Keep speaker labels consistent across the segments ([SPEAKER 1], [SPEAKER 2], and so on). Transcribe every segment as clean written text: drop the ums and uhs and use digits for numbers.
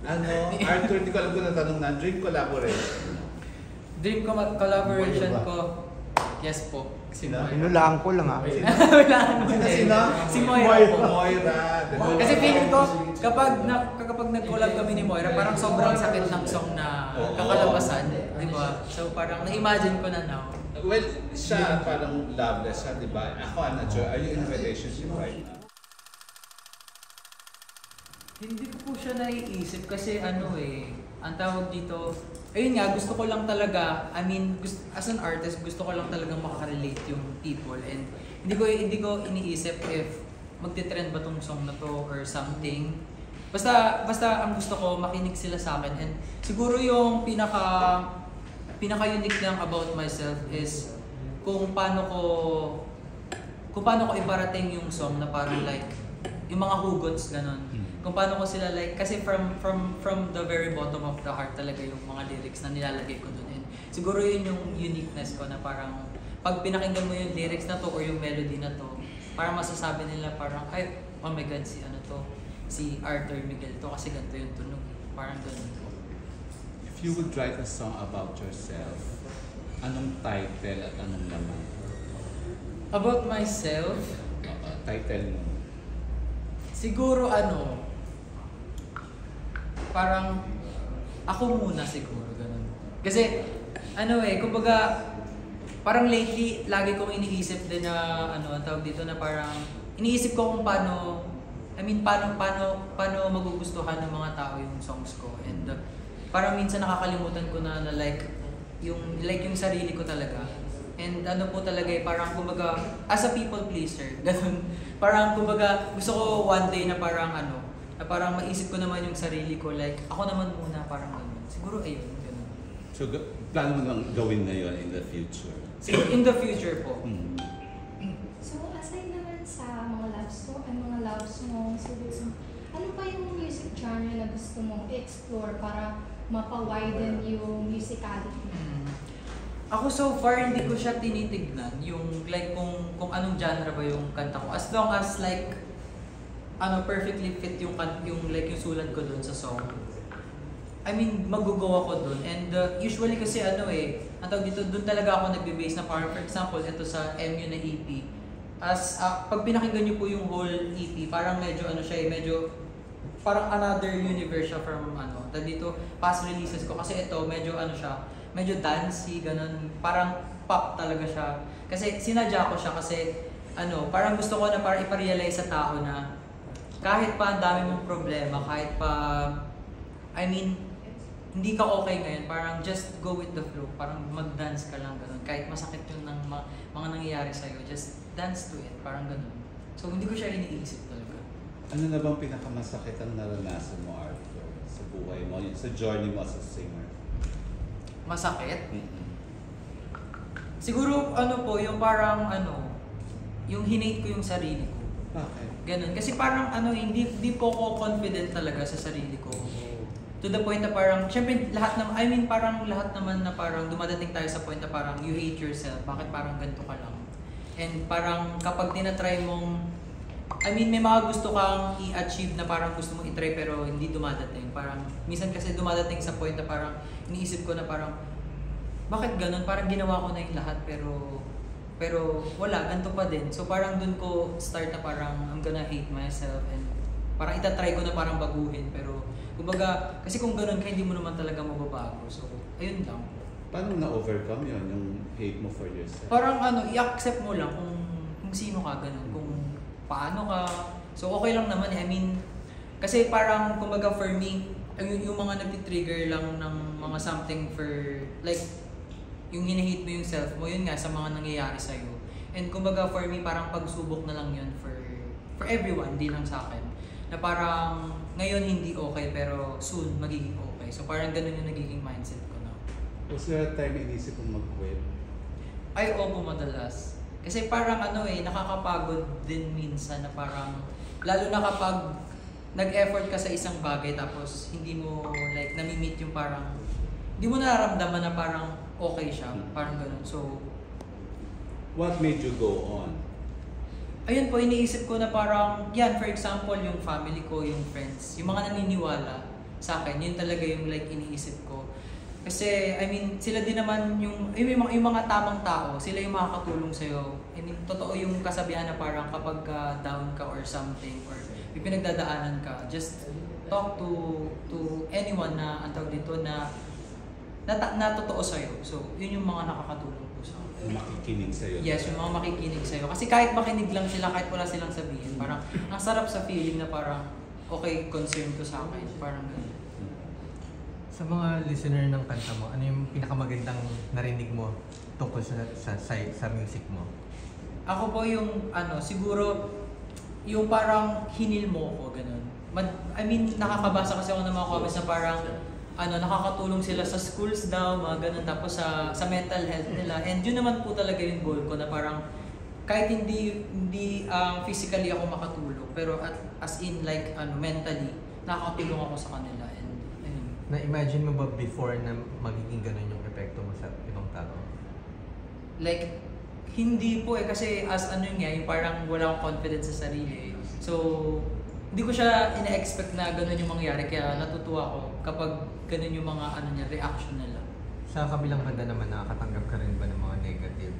[SPEAKER 1] Arthur, hindi ko alam kung natanong na, dream collaboration.
[SPEAKER 2] Dream collaboration ko, yes po.
[SPEAKER 3] Inulaan ko lang
[SPEAKER 2] Si Moira.
[SPEAKER 1] Moira.
[SPEAKER 2] Kasi feeling ko, kapag nag-collab kami ni Moira, parang sobrang sakit ng song na kakalabasan. Diba? So parang na-imagine ko na now.
[SPEAKER 1] Well, siya parang loveless siya, diba? Ako, I'm not sure. Are you in a relationship right now?
[SPEAKER 2] Hindi ko po siya naiisip kasi ang tawag dito, ayun nga, gusto ko lang talaga, as an artist, gusto ko lang talagang makaka-relate yung people and hindi ko iniisip if magte-trend ba tong song na to or something. Basta ang gusto ko, makinig sila sa akin and siguro yung pinaka-unique lang about myself is kung paano ko iparating yung song na parang like, yung mga hugots, ganon. Kung paano ko sila like, kasi from the very bottom of the heart talaga yung mga lyrics na nilalagay ko dun. And siguro yun yung uniqueness ko na parang pag pinakinggan mo yung lyrics na to or yung melody na to, parang masasabi nila parang, ay, oh my God, si Arthur Miguel to kasi ganito yung tunog. Parang ganun po.
[SPEAKER 1] If you would write a song about yourself, anong title at anong laman?
[SPEAKER 2] About myself?
[SPEAKER 1] Title mo.
[SPEAKER 2] Siguro parang ako muna siguro, ganun. Kasi, kumbaga, parang lately, lagi kong iniisip din na, ang tawag dito na parang, iniisip ko kung paano magugustuhan ng mga tao yung songs ko. And parang minsan nakakalimutan ko na like yung sarili ko talaga. And po talaga parang kumbaga, as a people pleaser, ganun. Parang kumbaga, gusto ko one day na parang na parang maisip ko naman yung sarili ko, like, ako naman muna, parang ganun. Siguro ayun, ganun.
[SPEAKER 1] So, plano mo lang gawin na yun in the future?
[SPEAKER 2] In the future po.
[SPEAKER 4] So, aside naman sa mga love songs, ano pa yung music genre na gusto mong explore para mapa-widen yung musicality?
[SPEAKER 2] Ako so far, hindi ko siya tinitignan, yung like kung anong genre ba yung kanta ko. As long as like, perfectly fit yung sulat ko dun sa song. Mag-go ako dun. And usually kasi ang tawag dito, dun talaga ako nagbe-base na parang, for example, ito sa MU na EP. As, pag pinakinggan niyo po yung whole EP, parang medyo medyo, parang another universe siya from tawag dito, past releases ko. Kasi ito, medyo medyo dancey, ganun. Parang pop talaga siya. Kasi sinadya ko siya kasi, parang gusto ko na parang iparealize sa tao na, kahit pa ang dami mong problema, kahit pa, hindi ka okay ngayon, parang just go with the flow, parang mag-dance ka lang, ganun. Kahit masakit yung mga nangyayari sa'yo, just dance to it, parang ganun. So, hindi ko siya iniisip talaga.
[SPEAKER 1] Ano na bang pinakamasakit ang naranasan mo, Arthur, sa buhay mo, sa journey mo as a singer?
[SPEAKER 2] Masakit? Siguro, yung parang, yung hinate ko yung sarili ko.
[SPEAKER 1] Bakit?
[SPEAKER 2] Ganun. Kasi parang hindi po ako confident talaga sa sarili ko. To the point na parang, syempre parang lahat naman na parang dumadating tayo sa point na parang you hate yourself. Bakit parang ganito ka lang? And parang kapag tinatry mong, may mga gusto kang i-achieve na parang gusto mong i-try pero hindi dumadating. Parang, minsan kasi dumadating sa point na parang iniisip ko na parang, bakit ganun? Parang ginawa ko na yung lahat pero wala, ganito pa din. So parang dun ko start na parang I'm gonna hate myself and parang itatry ko na parang baguhin. Pero kumbaga, kasi kung ganun ka, hindi mo naman talaga mababago. So, ayun lang.
[SPEAKER 1] Paano na-overcome yun, yung hate mo for yourself?
[SPEAKER 2] Parang i-accept mo lang kung sino ka, ganun. Kung paano ka. So okay lang naman kasi parang kumbaga for me, yung mga nagtitrigger lang ng mga something for like, yung hinahate mo yung self mo, yun nga sa mga nangyayari sa'yo. And kumbaga for me, parang pagsubok na lang yun for everyone, di lang sa akin. Na parang ngayon hindi okay, pero soon magiging okay. So parang ganun yung nagiging mindset ko na.
[SPEAKER 1] Was there a time inisip mong mag-quit?
[SPEAKER 2] Ay, opo, madalas. Kasi parang nakakapagod din minsan na parang, lalo na kapag nag-effort ka sa isang bagay tapos hindi mo like nami-meet yung parang, hindi mo nararamdaman na parang okay siya, parang ganun. So,
[SPEAKER 1] what made you go on?
[SPEAKER 2] Ayun po, iniisip ko na parang, yan, for example, yung family ko, yung friends, yung mga naniniwala, sa akin. Yun talaga yung like iniisip ko. Kasi, I mean, sila din naman yung mga tamang tao, sila yung makakatulong sa'yo. I mean, totoo yung kasabihan na parang kapag down ka or something, or may pinagdadaanan ka, just talk to anyone na, ang tawag dito, na totoo sa'yo. So, yun yung mga nakakatulong po sa akin.
[SPEAKER 1] Makikinig sa'yo.
[SPEAKER 2] Yes, yung mga makikinig sa'yo. Kasi kahit makinig lang sila, kahit wala silang sabihin, parang ang sarap sa feeling na parang, okay, concern ko sa akin. Parang ganun.
[SPEAKER 5] Sa mga listener ng kanta mo, ano yung pinakamagandang narinig mo tungkol sa music mo?
[SPEAKER 2] Ako po yung siguro yung parang hinil mo ko ganun. I mean, nakakabasa kasi ako ng mga comments na parang nakakatulong sila sa schools daw, mga ganun, tapos sa mental health nila. And yun naman po talaga yung goal ko na parang kahit hindi physically ako makatulong, pero as in like mentally nakakatulong ako sa kanila.
[SPEAKER 5] Na-imagine mo ba before na magiging ganun yung epekto mo sa ibang tao?
[SPEAKER 2] Like, hindi po kasi as yung parang wala akong confidence sa sarili. So, hindi ko siya ina-expect na ganun yung mangyari, kaya natutuwa ako kapag ganun yung mga reaction nila.
[SPEAKER 5] Sa kabilang banda naman, nakakatanggap ka rin ba ng mga negative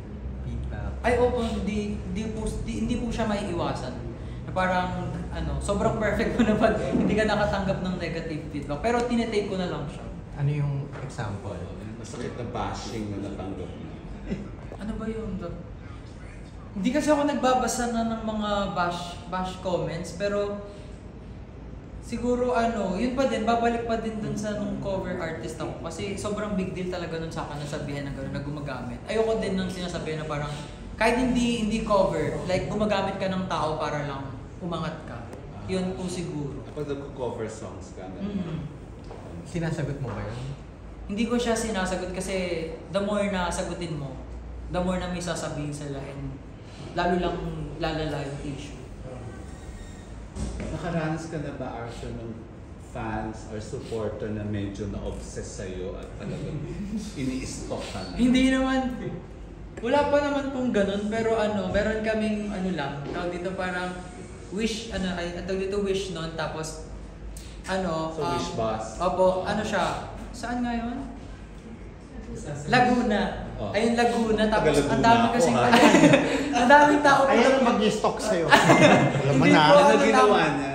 [SPEAKER 5] feedback?
[SPEAKER 2] Ay, opo, hindi po siya maiiwasan. Na parang sobrang perfect mo na pag hindi ka nakatanggap ng negative feedback. Pero tinetake ko na lang siya.
[SPEAKER 5] Ano yung example?
[SPEAKER 1] Masakit na bashing na natanggap mo.
[SPEAKER 2] Ano ba yung... Hindi kasi ako nagbabasa na ng mga bash comments, pero siguro yun pa din, babalik pa din dun sa nung cover artist ako. Kasi sobrang big deal talaga nun sa akin na sabihin na gano'n, na gumagamit. Ayoko din nang sinasabihan na parang kahit hindi cover, like gumagamit ka ng tao para lang umangat ka. Yun po siguro.
[SPEAKER 1] Kapag nag-cover songs ka,
[SPEAKER 5] Sinasagot mo ba yun?
[SPEAKER 2] Hindi ko siya sinasagot kasi the more na sagutin mo, the more na may sasabihin sila, and lalo lang lalala yung issue.
[SPEAKER 1] Nakaranas ka na ba, Arthur, ng fans or supporter na medyo na-obsess sa'yo at talagang ini-stalk ka na?
[SPEAKER 2] Hindi naman. Wala pa naman pong ganun, pero meron kaming lang, tawag dito parang wish, tawag dito wish nun, tapos
[SPEAKER 1] So wish boss?
[SPEAKER 2] Opo, siya, saan nga yun? Laguna.
[SPEAKER 1] Oh.
[SPEAKER 2] Ayun, Laguna, tapos ang
[SPEAKER 1] Taga-Laguna
[SPEAKER 2] dami
[SPEAKER 1] ako,
[SPEAKER 2] kasi
[SPEAKER 1] ha?
[SPEAKER 2] ang daming tao po.
[SPEAKER 3] Ayaw mag-stalk sa'yo. Alam mo
[SPEAKER 2] Hindi
[SPEAKER 3] na.
[SPEAKER 2] po.
[SPEAKER 1] Ano ginawa niya?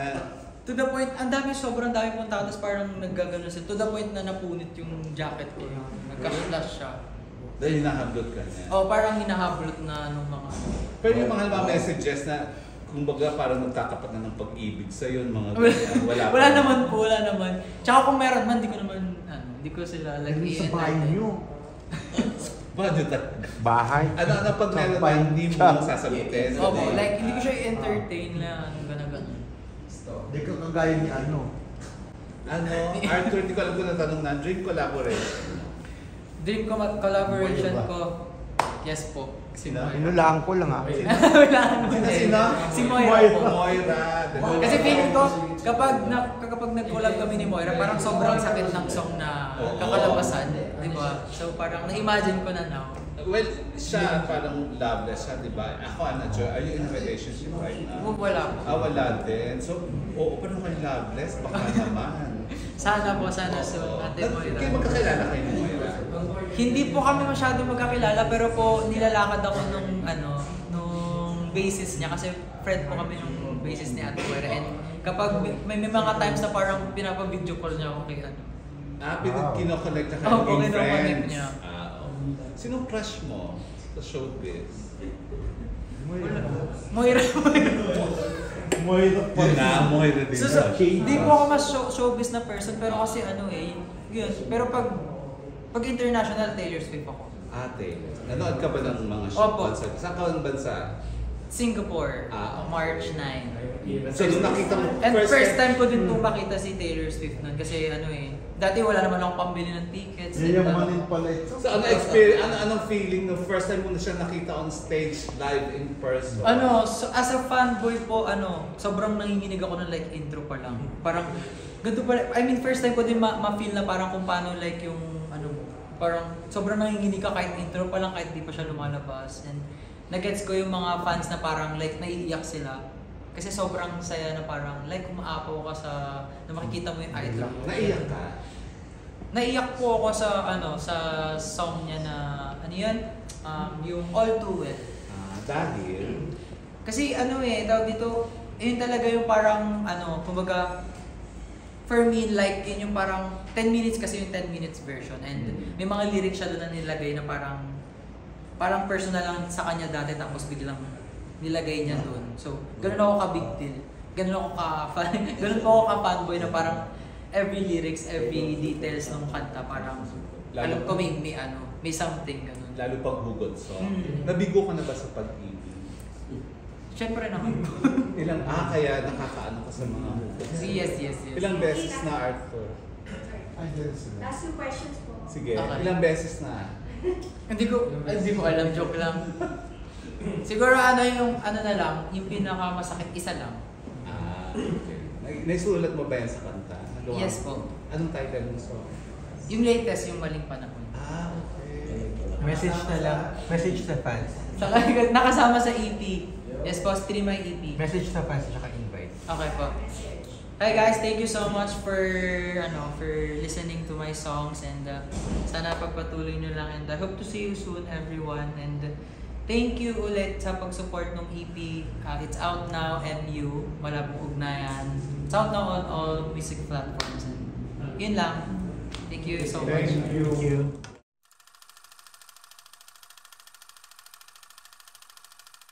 [SPEAKER 2] To the point, sobrang dami pong tao, tapos parang naggagano siya. To the point na napunit yung jacket ko. Nagka-flash siya.
[SPEAKER 1] Dahil hinahablot ka niya.
[SPEAKER 2] Parang hinahablot na nung mga...
[SPEAKER 1] Pero yung mga messages na kumbaga parang nagtatapat na ng pag-ibig sa yun, mga ganyan.
[SPEAKER 2] Wala naman po, wala naman. Tsaka kung meron man, hindi ko sila like
[SPEAKER 3] Sa bahay niyo.
[SPEAKER 1] Bakit?
[SPEAKER 3] Bahay.
[SPEAKER 1] Ano pag meron na hindi mo lang sasagutin?
[SPEAKER 2] Opo, like hindi ko siya i-entertain na gano'n.
[SPEAKER 3] Hindi ka kagaya ni
[SPEAKER 1] Arthur, hindi ko alam kung natanong na, dream collaboration.
[SPEAKER 2] Dream collaboration ko, yes po.
[SPEAKER 3] Inulaan ko lang
[SPEAKER 2] Wala naman.
[SPEAKER 1] Sino?
[SPEAKER 2] Si Moira po.
[SPEAKER 1] Moira.
[SPEAKER 2] Kasi feeling ko, kapag nag-collab kami ni Moira, parang sobrang sakit ng song na kakalabasan. Di ba? So parang na-imagine ko na now.
[SPEAKER 1] Well, siya parang loveless siya, di ba? Ako, are you in a relationship right now?
[SPEAKER 2] Wala po.
[SPEAKER 1] Wala din. So, pero kayo loveless? Baka naman.
[SPEAKER 2] Sana po, so Ate Moira.
[SPEAKER 1] Kayo magkakilala kayo ni Moira?
[SPEAKER 2] Hindi po kami masyado magkakilala, pero po nilalakad ako nung basis niya kasi friend po kami nung basis ni Ate Moira. And kapag may mga times na parang pinapa-video call niya ako kay
[SPEAKER 1] Kino-connect na kayo
[SPEAKER 2] Opo,
[SPEAKER 1] in
[SPEAKER 2] kino-connect
[SPEAKER 1] friends?
[SPEAKER 2] niya.
[SPEAKER 1] Sinong crush mo sa showbiz?
[SPEAKER 2] Moira.
[SPEAKER 1] Moira din.
[SPEAKER 2] Hindi po ako mas showbiz na person, pero kasi yun. Pero pag international, Taylor Swift ako.
[SPEAKER 1] Taylor. Nanood ka ba ng mga
[SPEAKER 2] Opo.
[SPEAKER 1] bansa? Saan ka ng bansa?
[SPEAKER 2] Singapore, March 9.
[SPEAKER 1] So, nung nakita mo,
[SPEAKER 2] And first time ko din po makita si Taylor Swift nun kasi dati wala naman akong pambili ng tickets.
[SPEAKER 3] Yayamanin pala ito.
[SPEAKER 1] So, anong feeling no first time mo na siya nakita on stage live in person?
[SPEAKER 2] So as a fanboy po, sobrang nanginginig ako ng like intro pa lang. Parang, ganito pala, first time ko din ma-feel na parang kung paano like yung, parang sobrang nanginginig ka kahit intro pa lang, kahit di pa siya lumalabas. And nagets ko yung mga fans na parang like naiiyak sila. Kasi sobrang saya na parang like umaapaw ka na makikita mo yung idol mo.
[SPEAKER 1] Naiyak ka?
[SPEAKER 2] Naiyak po ako sa sa song niya na ano yun? Yung All Too Well.
[SPEAKER 1] Dahil?
[SPEAKER 2] Kasi tawag dito, yun talaga yung parang kumbaga for me like yun yung parang 10 minutes kasi yung 10 minutes version and may mga lyrics siya doon na nilagay na parang personal lang sa kanya dati tapos biglang nilagay niya doon. So, ganun ako ka-big deal. Ganun ako ganun po ako ka-fanboy na parang every lyrics, every details ng kanta parang alam ko may something ganun.
[SPEAKER 1] Lalo pag hugot song. Nabigo ka na ba sa pag-ibig?
[SPEAKER 2] Siyempre naman po.
[SPEAKER 1] Kaya nakakaano ka sa mga hugot?
[SPEAKER 2] Yes.
[SPEAKER 1] Ilang beses na, Arthur?
[SPEAKER 4] Last two questions po.
[SPEAKER 1] Sige,
[SPEAKER 2] Okay.
[SPEAKER 1] ilang beses na?
[SPEAKER 2] Hindi ko alam, joke lang. Siguro yung na lang, yung pinakamasakit isa lang.
[SPEAKER 1] Okay. Naisulat mo ba yan sa kanta? Nagawa
[SPEAKER 2] Yes
[SPEAKER 1] mo?
[SPEAKER 2] po.
[SPEAKER 1] Anong title ng song?
[SPEAKER 2] Yung latest, yung Maling Panahon.
[SPEAKER 1] Okay.
[SPEAKER 5] Message na lang. Message sa fans.
[SPEAKER 2] Saka nakasama sa EP. Yes po, stream my EP.
[SPEAKER 5] Message sa fans at invite.
[SPEAKER 2] Okay po. Hi guys, thank you so much for listening to my songs and sana pagpatuloy nyo lang and I hope to see you soon everyone and thank you ulit sa pag-support ng EP. It's out now, MU, Malabong Ugnayan. It's out now on all music platforms and yun lang. Thank you so much.
[SPEAKER 3] Thank you.